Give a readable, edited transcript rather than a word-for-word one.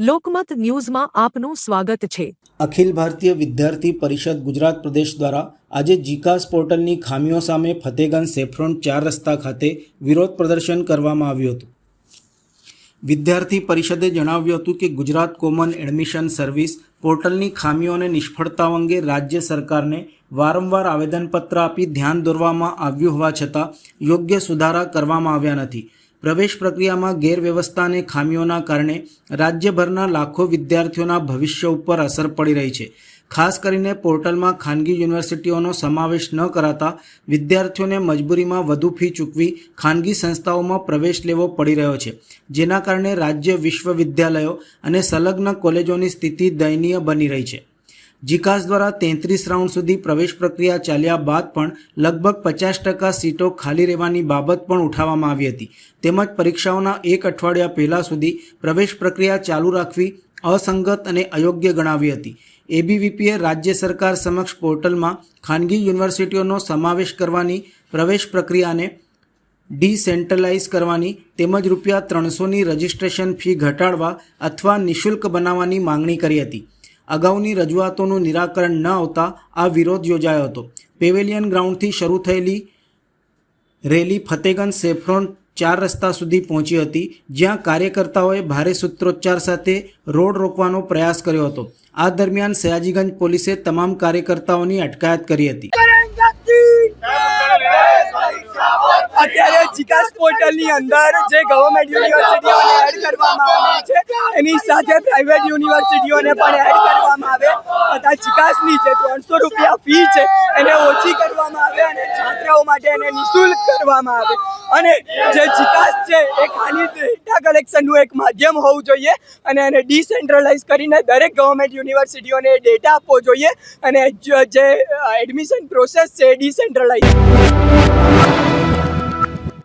લોકમત ન્યૂઝમાં આપનું સ્વાગત છે। અખિલ ભારતીય વિદ્યાર્થી પરિષદ ગુજરાત પ્રદેશ દ્વારા આજે જીકાસ પોર્ટલની ખામીઓ સામે ફતેગંજ સેફ્રોન 4 રસ્તા ખાતે વિરોધ પ્રદર્શન કરવામાં આવ્યું હતું। વિદ્યાર્થી પરિષદે જણાવ્યું હતું કે ગુજરાત કોમન એડમિશન સર્વિસ પોર્ટલની ખામીઓ અને નિષ્ફળતાઓ અંગે રાજ્ય સરકારને વારંવાર આવેદનપત્ર આપી ધ્યાન દોરવામાં આવ્યું હોવા છતાં યોગ્ય સુધારા કરવામાં આવ્યા નથી। प्रवेश प्रक्रिया में गैरव्यवस्था ने खामीओना कारणे राज्यभरना लाखों विद्यार्थीओना भविष्य पर असर पड़ी रही है। खास करीने पोर्टल में खानगी यूनिवर्सिटीओनो समावेश न कराता विद्यार्थीओने मजबूरी में वधु फी चूकवी खानगी संस्थाओं में प्रवेश लेवो पड़ी रह्यो छे, जेना कारणे राज्य विश्वविद्यालयों अने संलग्न कॉलेजोनी स्थिति दयनीय बनी रही है। जीकास द्वारा 33 राउंड सुधी प्रवेश प्रक्रिया चाल्या बाद पण लगभग 50% सीटों खाली रहेवानी बाबत पण उठाववामां आवी हती। तेमज परीक्षाओना एक अठवाडिया पहेला सुधी प्रवेश प्रक्रिया चालू राखवी असंगत अने अयोग्य गणावी हती। एबीवीपीए राज्य सरकार समक्ष पोर्टल में खानगी यूनिवर्सिटीओनो समावेश करवानी, प्रवेश प्रक्रियाने डिसेंट्रलाइज करवानी तेमज ₹300 नी रजिस्ट्रेशन फी घटाडवा अथवा निःशुल्क बनाववानी मांगणी करी हती। अगाऊनी रजूआतों निराकरण न आवता आ विरोध योजायो हतो। पेवेलियन ग्राउंड थी शुरू थयेली रेली फतेगंज सेफ्रोन 4 रस्ता सुधी पहोंची हती, ज्यां कार्यकर्ताओए भारे सूत्रोच्चार साथे रोड रोकवानो प्रयास कर्यो हतो। आ दरमियान सयाजीगंज पोलीसे तमाम कार्यकर्ताओनी अटकायत करी हती। અત્યારે જીકાસ પોર્ટલની અંદર જે ગવર્મેન્ટ યુનિવર્સિટીઓને એડ કરવામાં આવી છે એની સાથે પ્રાઇવેટ યુનિવર્સિટીઓને પણ એડ કરવામાં આવે તથા જીકાસની જે ₹300 ફી છે એને ઓછી કરવામાં આવે અને છાત્રાઓ માટે એને નિઃશુલ્ક કરવામાં આવે અને જે જીકાસ છે એ ખાલી ડેટા કલેક્શનનું એક માધ્યમ હોવું જોઈએ અને એને ડિસેન્ટ્રલાઇઝ કરીને દરેક ગવર્મેન્ટ યુનિવર્સિટીઓને ડેટા આપવો જોઈએ અને જે એડમિશન પ્રોસેસ છે એ ડિસેન્ટ્રલાઇઝ